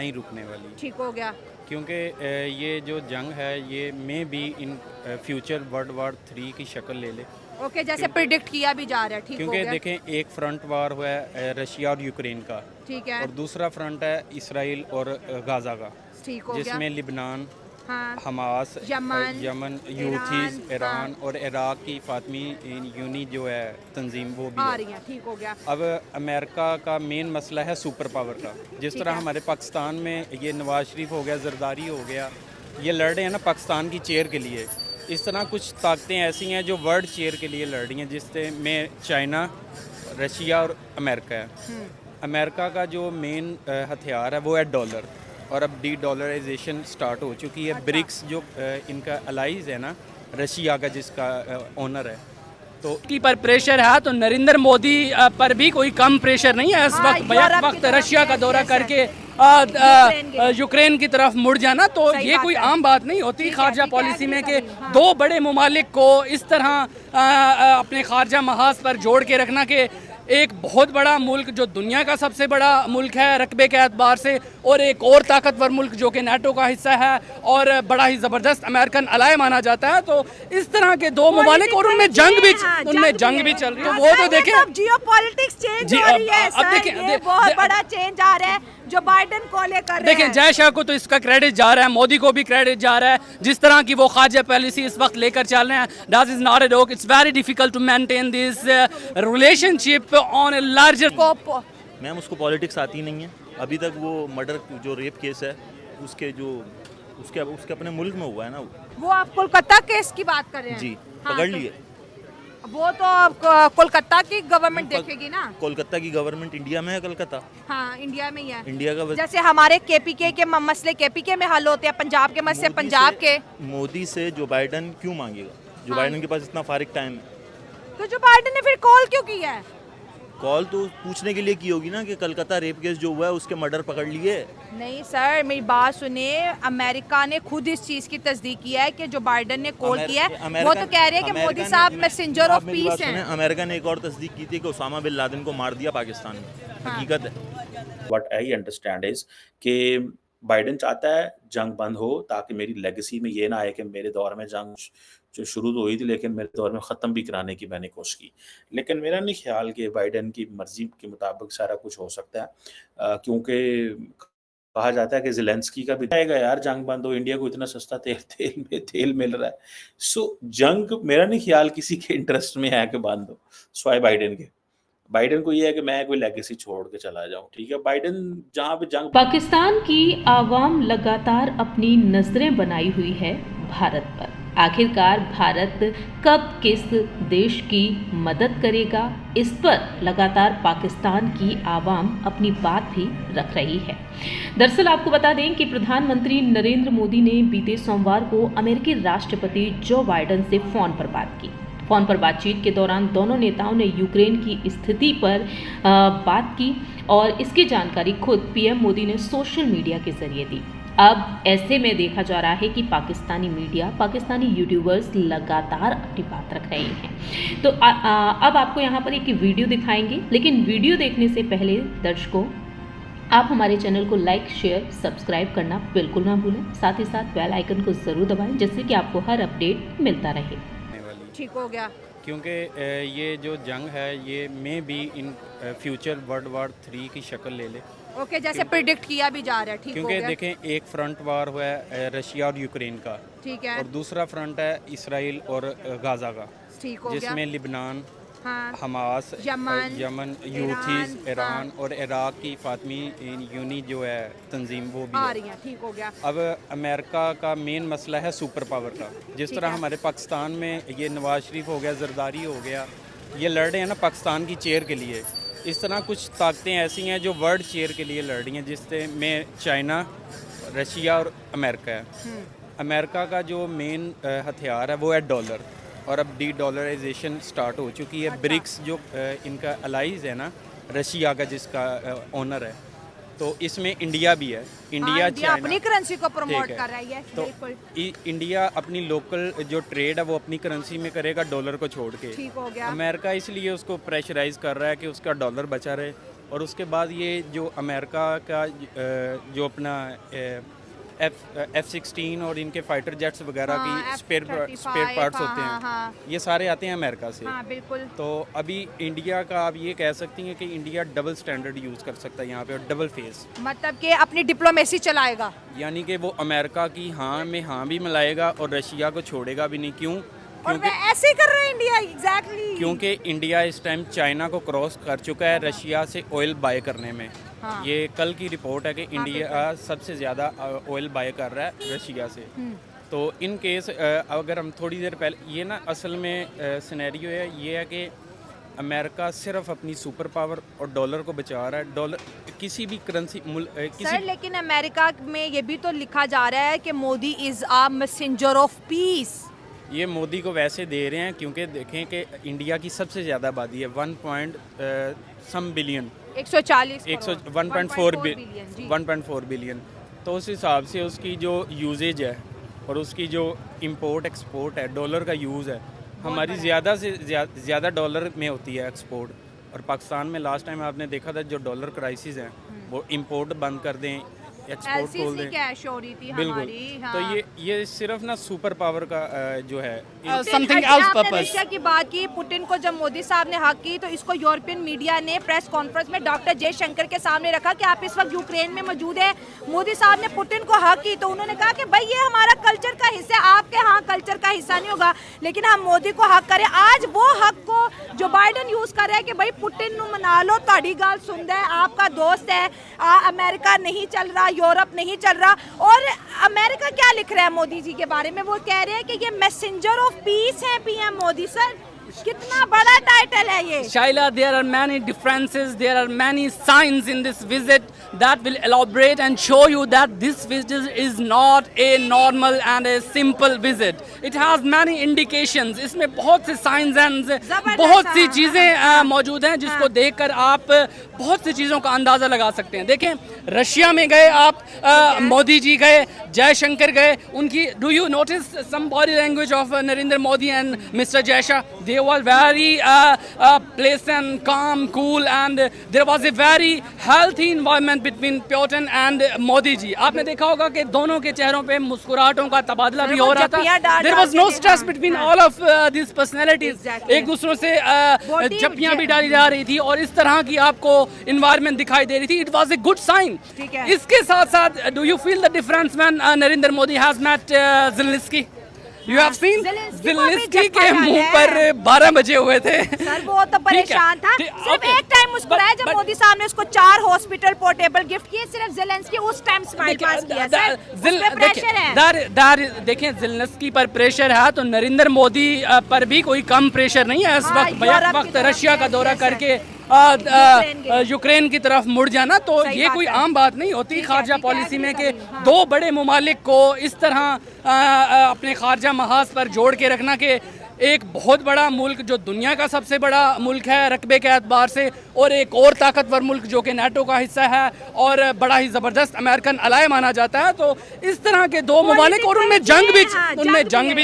नहीं रुकने वाली, ठीक हो गया। क्योंकि ये जो जंग है ये may be in future world war 3 की शक्ल ले ले। ओके, जैसे प्रिडिक्ट किया भी जा रहा है, ठीक हो क्योंकि गया। देखें, एक फ्रंट वार हुआ है रशिया और यूक्रेन का, ठीक है, और दूसरा फ्रंट है इसराइल और गाज़ा का, ठीक हो गया। जिसमें लिबनान, हाँ, हमास, यमन, यमन, ईरान, यूथीज़, ईरान और इराक की फातमी यूनी जो है तंजीम, वो भी आ है। रही हैं, ठीक हो गया। अब अमेरिका का मेन मसला है सुपर पावर का। जिस ठीक तरह है। हमारे पाकिस्तान में ये नवाज शरीफ हो गया, जरदारी हो गया, ये लड़ रहे हैं ना पाकिस्तान की चेयर के लिए, इस तरह कुछ ताकतें ऐसी हैं जो वर्ल्ड चेयर के लिए लड़ रही हैं, जिसमें चाइना, रशिया और अमेरिका है। अमेरिका का जो मेन हथियार है वो है डॉलर, और अब डी डॉलराइजेशन स्टार्ट हो चुकी है। ब्रिक्स जो इनका अलाइज है ना, रशिया का जिसका ओनर है, तो की पर प्रेशर है, तो नरेंद्र मोदी पर भी कोई कम प्रेशर नहीं है इस वक्त। वक्त रशिया का दौरा करके यूक्रेन की तरफ मुड़ जाना, तो ये कोई आम बात नहीं होती खारजा पॉलिसी में कि दो बड़े ममालिक को इस तरह अपने खारजा महाज पर जोड़ के रखना कि एक बहुत बड़ा मुल्क जो दुनिया का सबसे बड़ा मुल्क है रकबे के एतबार से, और एक और ताकतवर मुल्क जो कि नाटो का हिस्सा है और बड़ा ही ज़बरदस्त अमेरिकन अलाय माना जाता है, तो इस तरह के दो ममालिक, और उनमें जंग भी चल रही है। तो वो तो देखें, जियोपॉलिटिक्स चेंज हो रही है अब देखें, ये बहुत बड़ा चेंज आ रहा है जो बाइडेन को लेकर रहे देखें, हैं। जय शाह को तो इसका क्रेडिट जा रहा है, मोदी को भी क्रेडिट जा रहा है, जिस तरह की वो खारजा पॉलिसी इस वक्त लेकर चल रहे हैं। That is not a joke, it's very difficult to maintain this relationship on a larger scope. Ma'am, उसको पॉलिटिक्स आती नहीं है अभी तक। वो मर्डर जो रेप केस है उसके अपने मुल्क में हुआ है ना वो आप कोलकाता केस की बात कर रहे हैं? जी, हाँ, पकड़ तो लिए। वो तो कोलकाता की गवर्नमेंट देखेगी ना। कोलकाता की गवर्नमेंट इंडिया में है, कलकत्ता हाँ, इंडिया में ही है। इंडिया का जैसे हमारे केपीके के मसले केपीके में हल होते हैं, पंजाब के मसले पंजाब के। मोदी से जो बाइडन क्यों मांगेगा? जो बाइडन के पास इतना फारिग टाइम है, तो जो बाइडेन ने फिर कॉल क्यों किया है? कॉल तो पूछने के लिए की होगी ना कि कलकत्ता रेप केस जो हुआ है उसके मर्डर पकड़ लिए। नहीं सर, मेरी बात सुनिए, अमेरिका ने खुद इस चीज की तस्दीक किया है कि जो बाइडेन ने कॉल किया है, वो तो कह रहे हैं कि मोदी साहब मैसेंजर ऑफ पीस हैं। अमेरिका ने एक और तस्दीक की थी कि उसामा बिन लादेन को मार दिया पाकिस्तान में। हकीकत है। व्हाट आई अंडरस्टैंड इज कि बाइडेन चाहता है जंग बंद हो, ताकि मेरी लेगेसी में ये ना आए कि मेरे दौर में जंग जो शुरू तो हुई थी लेकिन मेरे दौर में ख़त्म भी कराने की मैंने कोशिश की। लेकिन मेरा नहीं ख्याल कि बाइडेन की मर्जी के मुताबिक सारा कुछ हो सकता है, क्योंकि कहा जाता है कि ज़ेलेंस्की का भी आएगा यार जंग बंद हो, इंडिया को इतना सस्ता तेल मिल रहा है। सो जंग मेरा नहीं ख्याल किसी के इंटरेस्ट में है कि बंद हो, स्वाय बाइडेन को ये है कि मैं कोई लेगेसी छोड़ के चला जाऊं। ठीक है, बाइडेन जहां पे जंग। पाकिस्तान की आवाम लगातार अपनी नजरें बनाई हुई है भारत पर। आखिरकार भारत कब किस देश की मदद करेगा, इस पर लगातार पाकिस्तान की आवाम अपनी बात भी रख रही है। दरअसल आपको बता दें कि प्रधानमंत्री नरेंद्र मोदी ने बीते सोमवार को अमेरिकी राष्ट्रपति जो बाइडेन से फ़ोन पर बात की। फ़ोन पर बातचीत के दौरान दोनों नेताओं ने यूक्रेन की स्थिति पर बात की, और इसकी जानकारी खुद पीएम मोदी ने सोशल मीडिया के जरिए दी। अब ऐसे में देखा जा रहा है कि पाकिस्तानी मीडिया, पाकिस्तानी यूट्यूबर्स लगातार अपनी बात रख रहे हैं। तो अब आपको यहाँ पर एक वीडियो दिखाएंगे, लेकिन वीडियो देखने से पहले दर्शकों, आप हमारे चैनल को लाइक, शेयर, सब्सक्राइब करना बिल्कुल ना भूलें। साथ ही साथ बेल आइकन को ज़रूर दबाएं, जिससे कि आपको हर अपडेट मिलता रहे। ठीक हो गया। क्योंकि ये जो जंग है ये may be in future world war 3 की शक्ल ले ले। ओके, जैसे प्रिडिक्ट किया भी जा रहा है, ठीक हो क्योंकि गया। देखें, एक फ्रंट वार हुआ है रशिया और यूक्रेन का, ठीक है, और दूसरा फ्रंट है इसराइल और गाज़ा का, ठीक हो गया। जिसमें लिबनान, हाँ, हमास, यमन, यूथीज़, ईरान हाँ, और इराक की फातमी यूनी जो है तंजीम, वो भी आ है। रही हैं, ठीक हो गया। अब अमेरिका का मेन मसला है सुपर पावर का। जिस ठीक तरह है। हमारे पाकिस्तान में ये नवाज शरीफ हो गया, जरदारी हो गया, ये लड़ रहे हैं ना पाकिस्तान की चेयर के लिए, इस तरह कुछ ताकतें ऐसी हैं जो वर्ल्ड चेयर के लिए लड़ रही हैं, जिसमें चाइना, रशिया और अमेरिका है। अमेरिका का जो मेन हथियार है वो है डॉलर, और अब डी डॉलराइजेशन स्टार्ट हो चुकी है। ब्रिक्स जो इनका अलाइज है ना, रशिया का जिसका ओनर है, तो इसमें इंडिया भी है। इंडिया अपनी करेंसी को प्रमोट ठीक है। कर रही है, तो बिल्कुल। इंडिया अपनी लोकल जो ट्रेड है वो अपनी करेंसी में करेगा, डॉलर को छोड़ के। ठीक हो गया। अमेरिका इसलिए उसको प्रेशराइज कर रहा है कि उसका डॉलर बचा रहे, और उसके बाद ये जो अमेरिका का जो अपना F-16 और इनके फाइटर जेट्स वगैरह की स्पेयर पार्ट्स होते हैं, ये सारे आते हैं अमेरिका से। हाँ, बिल्कुल। तो अभी इंडिया का आप ये कह सकती हैं कि इंडिया डबल स्टैंडर्ड यूज़ कर सकता है यहाँ पे, और डबल फेस, मतलब कि अपनी डिप्लोमेसी चलाएगा। यानी कि वो अमेरिका की हाँ में हाँ भी मिलाएगा और रशिया को छोड़ेगा भी नहीं। क्यों? और क्योंकि वह ऐसे ही कर रहे हैं इंडिया, एग्जैक्टली। क्योंकि इंडिया इस टाइम चाइना को क्रॉस कर चुका है रशिया से ऑयल बाय करने में। हाँ। ये कल की रिपोर्ट है कि इंडिया सबसे ज़्यादा ऑयल बाय कर रहा है रशिया से। तो इन केस अगर हम थोड़ी देर पहले, ये ना असल में सिनेरियो है ये है कि अमेरिका सिर्फ अपनी सुपर पावर और डॉलर को बचा रहा है। डॉलर किसी भी करेंसी सर, लेकिन अमेरिका में ये भी तो लिखा जा रहा है कि Modi is a messenger of peace. ये मोदी को वैसे दे रहे हैं क्योंकि देखें कि इंडिया की सबसे ज़्यादा आबादी है 1.some बिलियन, 1.4 बिलियन। तो उस हिसाब से उसकी जो यूजेज है और उसकी जो इंपोर्ट एक्सपोर्ट है, डॉलर का यूज़ है, हमारी ज़्यादा से ज़्यादा डॉलर में होती है एक्सपोर्ट। और पाकिस्तान में लास्ट टाइम आपने देखा था जो डॉलर क्राइसिस है वो इंपोर्ट बंद कर दें, एक्सपोर्ट खोल दें, कैश हो रही थी बिल्कुल। हमारी। हाँ। तो ये सिर्फ ना सुपर पावर का जो है समथिंग एल्स पर्पस। रशिया की बात की, पुतिन को जब मोदी साहब ने हक की तो इसको यूरोपियन मीडिया ने प्रेस कॉन्फ्रेंस में डॉक्टर जयशंकर के सामने रखा कि आप इस वक्त यूक्रेन में मौजूद है। मोदी साहब ने पुतिन को हक की तो उन्होंने कहा कि भाई ये हमारा कल्चर का हिस्सा है, आपके यहाँ कल्चर का हिस्सा नहीं होगा, लेकिन हम मोदी को हक करें। आज वो हक को जो बाइडन यूज कर रहा है कि भाई पुतिन नु मना लो, ताड़ी गाल सुनता है, आपका दोस्त है, अमेरिका नहीं चल रहा, यूरोप नहीं चल रहा। और अमेरिका क्या लिख रहा है मोदी जी के बारे में? वो कह रहे हैं कि ये मैसेंजर ऑफ पीस है पीएम मोदी। सर, कितना बड़ा टाइटल है ये। Shaila, there are many differences, there are many signs in this visit that will elaborate and show you that this visit is not a normal and a simple visit. It has many indications. इसमें बहुत से signs and बहुत सी चीज़ें मौजूद हैं जिसको देखकर आप बहुत सी चीज़ों का अंदाज़ा लगा सकते हैं। देखें, रशिया में गए आप, मोदी जी गए, जयशंकर गए, उनकी do you notice some body language of Narendra Modi and mister जयशा? They were very pleasant, calm, cool, and there was a very healthy environment between Putin and Modi ji. आपने देखा होगा कि दोनों के चेहरों पे मुस्कुराहटों का तबादला भी हो रहा था। There was no stress between all of these personalities. एक दूसरों से जप्पियां भी डाली जा रही थी और इस तरह की आपको environment दिखाई दे रही थी। It was a good sign. इसके साथ साथ do you feel the difference when Narendra Modi has met Zelensky? You have seen Zelensky के मुंह पर 12 बजे हुए थे। सर, वो तो परेशान था। सिर्फ एक टाइम मुस्कुराया जब मोदी साहब ने उसको 4 हॉस्पिटल पोर्टेबल गिफ्ट किए। सिर्फ ज़ेलेंस्की उस टाइम स्माइल पास किया। सर, उस पे प्रेशर है। देखें, ज़ेलेंस्की पर प्रेशर है तो नरेंद्र मोदी पर भी कोई कम प्रेशर नहीं है इस वक्त रशिया का दौरा करके यूक्रेन की तरफ मुड़ जाना। तो ये कोई आम बात नहीं होती खारजा पॉलिसी में कि दो बड़े मुमालिक को इस तरह अपने खारजा महाज पर जोड़ के रखना कि एक बहुत बड़ा मुल्क जो दुनिया का सबसे बड़ा मुल्क है रकबे के एतबार से, और एक और ताकतवर मुल्क जो कि नाटो का हिस्सा है और बड़ा ही ज़बरदस्त अमेरिकन अलाय माना जाता है, तो इस तरह के दो मुमालिक और उनमें जंग भी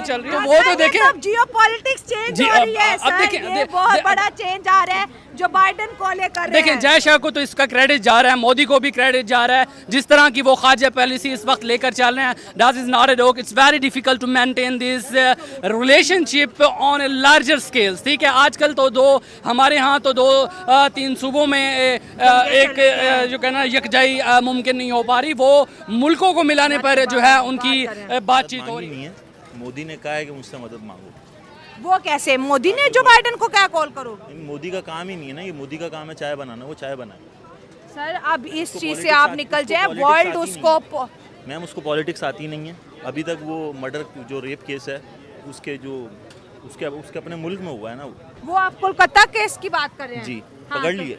चल रही है। वो तो देखें, जियोपॉलिटिक्स चेंज हो रही है। अब देखें, ये बहुत बड़ा चेंज आ रहा है जो बाइडन को लेकर। देखें, जयशाह को तो इसका क्रेडिट जा रहा है, मोदी को भी क्रेडिट जा रहा है, जिस तरह की वो खारजा पॉलिसी इस वक्त लेकर चल रहे हैं। That is not a joke. It's very difficult to maintain this relationship on a larger scale. ठीक है, आजकल तो हमारे यहाँ तो 2-3 सूबों में एक जो कहना यकजाई मुमकिन नहीं हो पा रही। वो मुल्कों को मिलाने पर जो है उनकी बातचीत हो रही है। मोदी ने कहा है कि मुझसे मदद मांगो। वो कैसे? मोदी ने जो बाइडन को क्या कॉल करो? मोदी का काम ही नहीं है ना, ये मोदी का काम है चाय बनाना, वो चाय बनाए। सर, अब इस चीज से आप निकल जाए, वर्ल्ड उसको मैम उसको पॉलिटिक्स आती नहीं है। अभी तक वो मर्डर जो रेप केस है उसके अपने मुल्क में हुआ है ना। वो आप कोलकाता केस की बात कर रहे हैं? जी, पकड़ लिए।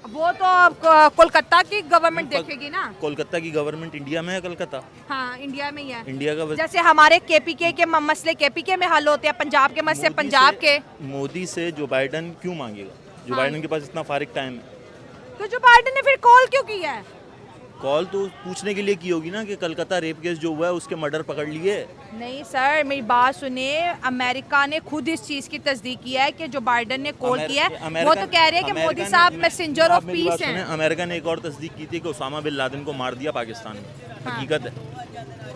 वो तो कोलकाता की गवर्नमेंट देखेगी ना। कोलकाता की गवर्नमेंट इंडिया में है। कलकत्ता, हाँ, इंडिया में ही है। इंडिया का जैसे हमारे केपीके के मसले केपीके में हल होते हैं, पंजाब के मसले पंजाब के। मोदी से जो बाइडन क्यों मांगेगा? जो बाइडन के पास इतना फारिग टाइम है। तो जो बाइडन ने फिर कॉल क्यों किया है? कॉल तो पूछने के लिए की होगी ना कि कलकत्ता रेप केस जो हुआ है उसके मर्डर पकड़ लिए। नहीं सर, मेरी बात सुनिए, अमेरिका ने खुद इस चीज की तस्दीक किया है कि जो बाइडन ने कॉल किया है वो तो कह रहे हैं कि मोदी साहब मैसेंजर ऑफ पीस हैं। अमेरिका ने एक और तस्दीक की थी कि उसामा बिन लादेन को मार दिया पाकिस्तान में। हकीकत है?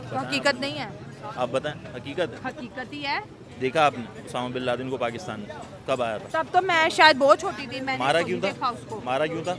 तो हकीकत नहीं है, आप बताएं, हकीकत है? हकीकत ही है। देखा आपने उसामा बिन लादेन को पाकिस्तान में कब आया था? तब तो मैं शायद बहुत छोटी थी, मैंने मारा तो क्यों नहीं देखा था? उसको। मारा क्यों था?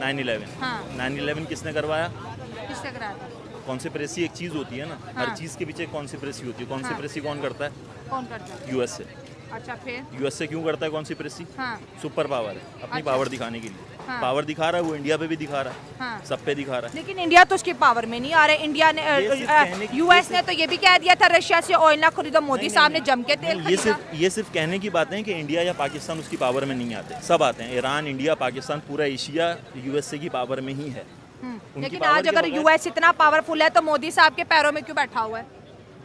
9/11। हाँ। 9/11 किसने करवाया? किससे कराया था? कॉन्स्पिरेसी एक चीज़ होती है ना, हर हाँ। चीज़ के पीछे कॉन्स्पिरेसी होती है। कॉन्स्पिरेसी कौन करता है? कौन करता है? यूएस से। अच्छा, फिर? यूएस से क्यों करता है कॉन्स्पिरेसी? हाँ सुपर पावर है, अपनी अच्छा। पावर दिखाने के लिए। हाँ। पावर दिखा रहा है वो, इंडिया पे भी दिखा रहा है, हाँ। सब पे दिखा रहा है। लेकिन इंडिया तो उसकी पावर में नहीं आ रहा है। इंडिया ने ये सिर्फ कहने की- यूएस ने तो ये भी कह दिया था रशिया से ऑयल ना खरीदो, मोदी साहब ने जम के तेल ये खरीदा। ये सिर्फ कहने की बातें हैं कि इंडिया या पाकिस्तान उसकी पावर में नहीं आते, सब आते हैं। ईरान, इंडिया, पाकिस्तान, पूरा एशिया यूएसए की पावर में ही है। उनकी लेकिन पावर आज के अगर बगैर- यूएस इतना पावरफुल है तो मोदी साहब के पैरों में क्यों बैठा हुआ है?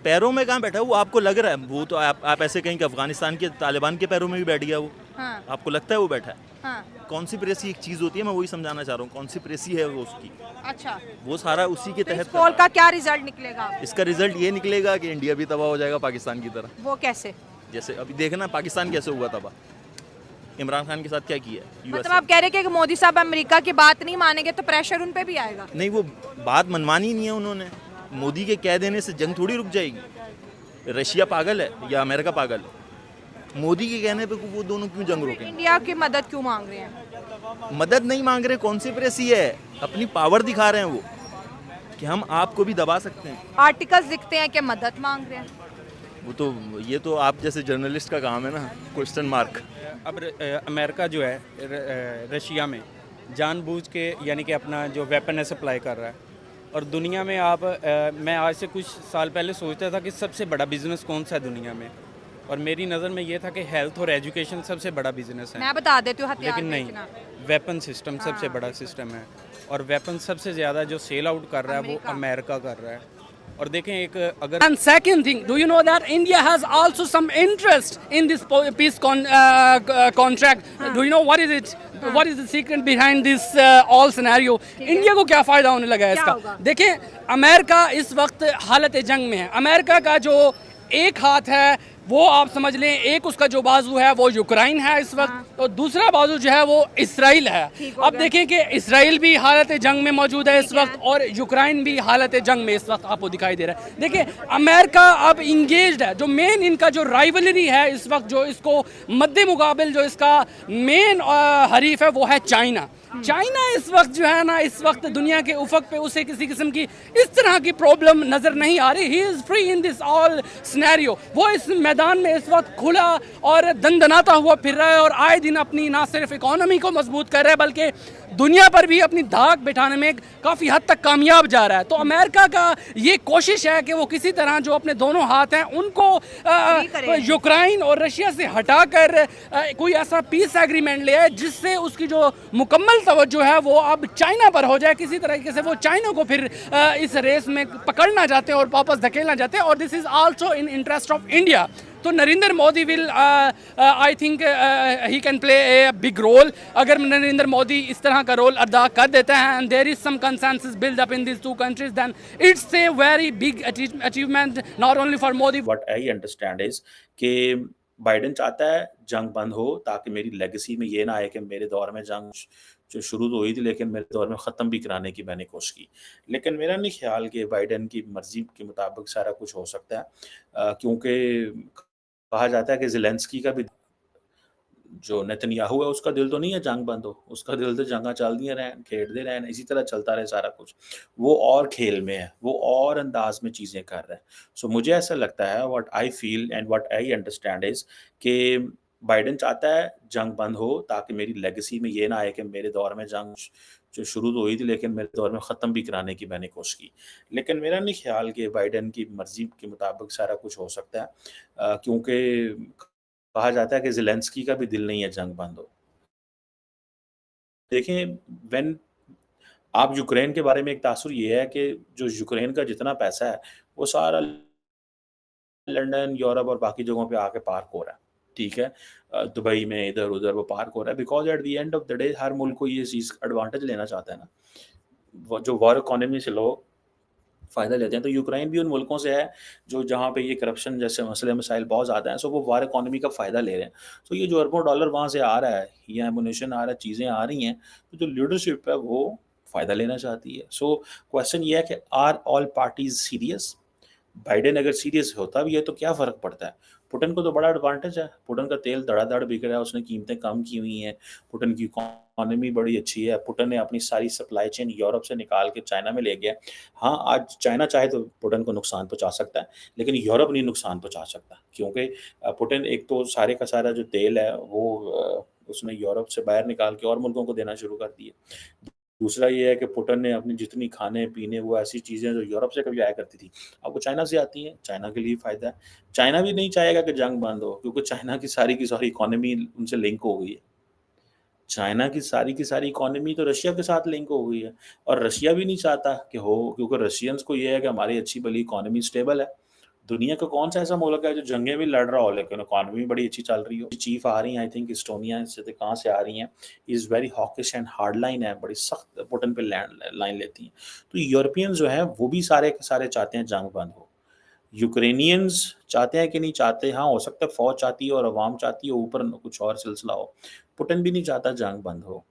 पैरों में कहाँ बैठा है वो? आपको लग रहा है वो तो आप ऐसे कहें कि अफगानिस्तान के तालिबान के पैरों में भी बैठ गया वो। हाँ आपको लगता है वो बैठा है? हाँ। कॉन्स्पिरेसी एक चीज़ होती है, मैं वही समझाना चाह रहा हूँ। कॉन्स्पिरेसी है वो उसकी, अच्छा, वो सारा उसी के तो इस तहत कॉल का क्या रिजल्ट निकलेगा? इसका रिजल्ट ये निकलेगा कि इंडिया भी तबाह हो जाएगा पाकिस्तान की तरह। वो कैसे? जैसे अभी देखना पाकिस्तान कैसे हुआ तबाह, इमरान खान के साथ क्या किया यूएस मतलब आप कह रहे हैं कि मोदी साहब अमेरिका की बात नहीं मानेंगे तो प्रेशर उन पे भी आएगा? नहीं, वो बात मनवानी ही नहीं है उन्होंने। मोदी के कह देने से जंग थोड़ी रुक जाएगी। रशिया पागल है या अमेरिका पागल है? मोदी के कहने पे वो दोनों क्यों जंग रोकेंगे? इंडिया की मदद क्यों मांग रहे हैं? मदद नहीं मांग रहे, कॉन्स्पिरेसी है, अपनी पावर दिखा रहे हैं वो कि हम आपको भी दबा सकते हैं। आर्टिकल्स लिखते हैं कि मदद मांग रहे हैं। वो तो ये तो आप जैसे जर्नलिस्ट का काम है ना, क्वेश्चन मार्क। अब अमेरिका जो है रशिया में जानबूझ के यानी कि अपना जो वेपन है सप्लाई कर रहा है। और दुनिया में मैं आज से कुछ साल पहले सोचता था कि सबसे बड़ा बिजनेस कौन सा है दुनिया में, और मेरी नज़र में ये था कि हेल्थ और एजुकेशन सबसे बड़ा बिजनेस है। मैं बता देती हूँ, हथियार लेकिन नहीं, बेचना। वेपन सिस्टम सबसे बड़ा सिस्टम है, और वेपन सबसे ज़्यादा जो सेल आउट कर रहा है वो अमेरिका कर रहा है। और देखें एक अगर And second thing, do you know that India has also some interest in this peace contract? Do you know what is it? What is the secret behind this all scenario? India को क्या फायदा होने लगा है क्या इसका? होगा? देखिए, अमेरिका इस वक्त हालत जंग में है। अमेरिका का जो एक हाथ है वो आप समझ लें, एक उसका जो बाजू है वो यूक्रेन है इस वक्त, और दूसरा बाजू जो है वो इसराइल है। ठीक हो अब गया। देखें कि इसराइल भी हालत जंग में मौजूद है इस वक्त, और यूक्रेन भी हालत जंग में इस वक्त आपको दिखाई दे रहा है। देखिए, अमेरिका अब इंगेज्ड है। जो मेन इनका जो राइवलरी है इस वक्त, जो इसको मद्दे मुकाबिल जो इसका मेन हरीफ है वो है चाइना। चाइना इस वक्त जो है ना, इस वक्त दुनिया के उफक पे उसे किसी किस्म की इस तरह की प्रॉब्लम नज़र नहीं आ रही। He is free in this all scenario. वो इस मैदान में इस वक्त खुला और दंदनाता हुआ फिर रहा है, और आए दिन अपनी ना सिर्फ इकोनॉमी को मजबूत कर रहा है बल्कि दुनिया पर भी अपनी धाक बिठाने में काफ़ी हद तक कामयाब जा रहा है। तो अमेरिका का ये कोशिश है कि वो किसी तरह जो अपने दोनों हाथ हैं उनको यूक्रेन और रशिया से हटाकर कोई ऐसा पीस एग्रीमेंट ले आए जिससे उसकी जो मुकम्मल तवज्जो है वो अब चाइना पर हो जाए। किसी तरीके से वो चाइना को फिर इस रेस में पकड़ना चाहते हैं और वापस धकेलना चाहते हैं, और this is also in interest of India. तो Narendra Modi will I think he can play a big role. अगर नरेंद्र मोदी इस तरह का रोल अदा कर देते हैं and there is some consensus build up in this two countries, then it's a very big achievement not only for Modi. What I understand is कि Biden चाहता है जंग बंद हो ताकि मेरी लेगेसी में ये ना आए कि मेरे दौर में जंग जो शुरू तो हुई थी लेकिन मेरे दौर में ख़त्म भी कराने की मैंने कोशिश की। लेकिन मेरा नहीं ख्याल कि बाइडेन की मर्ज़ी के मुताबिक सारा कुछ हो सकता है, क्योंकि कहा जाता है कि ज़ेलेंस्की का भी जो नेतन्याहू है उसका दिल तो नहीं है जंग बंद हो, उसका दिल तो जंगा चलदियां रहन, खेडते रहन, इसी तरह चलता रहे सारा कुछ। वो और खेल में है, वो और अंदाज में चीज़ें कर रहा है। सो मुझे ऐसा लगता है, what I feel and what I understand is कि बाइडेन चाहता है जंग बंद हो ताकि मेरी लेगेसी में ये ना आए कि मेरे दौर में जंग जो शुरू तो हुई थी लेकिन मेरे दौर में ख़त्म भी कराने की मैंने कोशिश की। लेकिन मेरा नहीं ख्याल कि बाइडेन की मर्ज़ी के मुताबिक सारा कुछ हो सकता है, क्योंकि कहा जाता है कि ज़ेलेंस्की का भी दिल नहीं है जंग बंद हो। देखें, व्हेन आप यूक्रेन के बारे में एक तासुर ये है कि जो यूक्रेन का जितना पैसा है वो सारा लंदन, यूरोप और बाकी जगहों पे आके पार्क हो रहा है, ठीक है? दुबई में इधर-उधर वो पार्क हो रहा है, because at the end of the day हर मुल्क को ये चीज़ एडवांटेज लेना चाहता है ना। जो वॉर इकोनॉमी से लोग फ़ायदा लेते हैं। तो यूक्रेन भी उन मुल्कों से है जो जहाँ पे ये करप्शन जैसे मसले मसाइल बहुत ज़्यादा हैं, सो वो वॉर इकोनॉमी का फ़ायदा ले रहे हैं। सो ये जो अरबों डॉलर वहाँ से आ रहा है, ये एमुनिशन आ रहा है, चीज़ें आ रही हैं, तो जो लीडरशिप है वो फ़ायदा लेना चाहती है। सो क्वेश्चन ये है कि are all parties serious? Biden अगर सीरियस होता भी है तो क्या फ़र्क पड़ता है? पुतिन को तो बड़ा एडवांटेज है, पुतिन का तेल धड़ाधड़ बिक रहा है, उसने कीमतें कम की हुई हैं, पुतिन की इकॉनमी बड़ी अच्छी है, पुतिन ने अपनी सारी सप्लाई चेन यूरोप से निकाल के चाइना में ले गया। हाँ, आज चाइना चाहे तो पुतिन को नुकसान पहुँचा सकता है, लेकिन यूरोप नहीं नुकसान पहुँचा सकता क्योंकि पुतिन एक तो सारे का सारा जो तेल है वो उसने यूरोप से बाहर निकाल के और मुल्कों को देना शुरू कर दिया। दूसरा ये है कि पुतिन ने अपनी जितनी खाने-पीने वो ऐसी चीज़ें जो यूरोप से कभी आया करती थी, अब वो चाइना से आती हैं, चाइना के लिए फ़ायदा है। चाइना भी नहीं चाहेगा कि जंग बंद हो क्योंकि चाइना की सारी इकोनॉमी उनसे लिंक हो गई है। चाइना की सारी इकोनॉमी तो रशिया के साथ लिंक हो गई है और रशिया भी नहीं चाहता कि हो क्योंकि रशियंस को ये है कि हमारी अच्छी-भली इकोनॉमी स्टेबल है। दुनिया का कौन-सा ऐसा मुल्क है जो जंगें भी लड़ रहा हो लेकिन इकोनॉमी बड़ी अच्छी चल रही हो? चीफ आ रही हैं आई थिंक एस्टोनिया से कहाँ से आ रही हैं। Is very hawkish and hard line है, बड़ी सख्त पुतिन पे लाइन लेती हैं। तो यूरोपियंस जो हैं वो भी सारे के सारे चाहते हैं जंग बंद हो। यूक्रेनियंस चाहते हैं कि नहीं चाहते, हाँ, हो सकता है फ़ौज चाहती है और अवाम चाहती है, ऊपर कुछ और सिलसिला हो। पुतिन भी नहीं चाहता जंग बंद हो।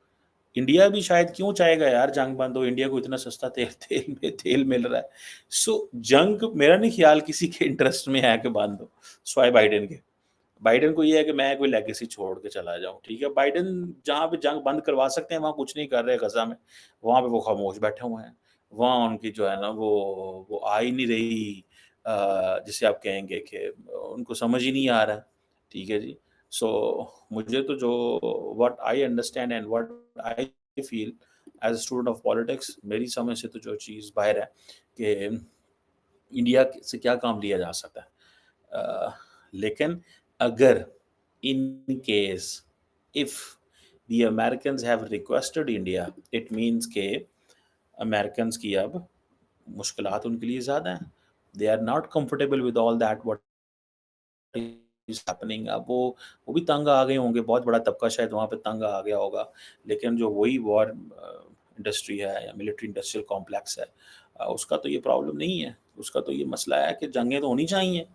इंडिया भी शायद क्यों चाहेगा यार जंग बंद हो, इंडिया को इतना सस्ता तेल मिल रहा है। सो जंग मेरा नहीं ख़्याल किसी के इंटरेस्ट में है कि बंद हो, सिवाय बाइडेन के। बाइडेन को ये है कि मैं कोई लेगेसी छोड़ के चला जाऊँ, ठीक है? बाइडेन जहाँ पे जंग बंद करवा सकते हैं, वहाँ कुछ नहीं कर रहे गज़ा में, वहाँ पे वो खामोश बैठे हुए हैं। वहाँ उनकी जो है ना वो आ ही नहीं रही जिसे आप कहेंगे कि उनको समझ ही नहीं आ रहा है, ठीक है जी? सो मुझे तो जो what I understand and what I feel as a student of politics मेरी समझ से तो जो चीज़ बाहर है कि इंडिया से क्या काम लिया जा सकता है। लेकिन अगर in case if the Americans have requested India it means के अमेरिकन्स की अब मुश्किलात उनके लिए ज़्यादा हैं। They are not comfortable with all that what is happening. अब वो भी तंग आ गए होंगे, बहुत बड़ा तबका शायद वहाँ पे तंग आ गया होगा। लेकिन जो वही वॉर इंडस्ट्री है या मिलिट्री इंडस्ट्रियल कॉम्प्लेक्स है उसका तो ये प्रॉब्लम नहीं है। उसका तो ये मसला है कि जंगें तो होनी चाहिए।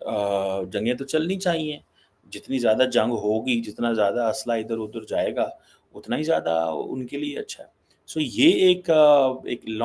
जंगें तो चलनी चाहिए। जितनी ज़्यादा जंग होगी, जितना ज़्यादा असला इधर-उधर जाएगा, उतना ही ज़्यादा उनके लिए अच्छा है। सो ये एक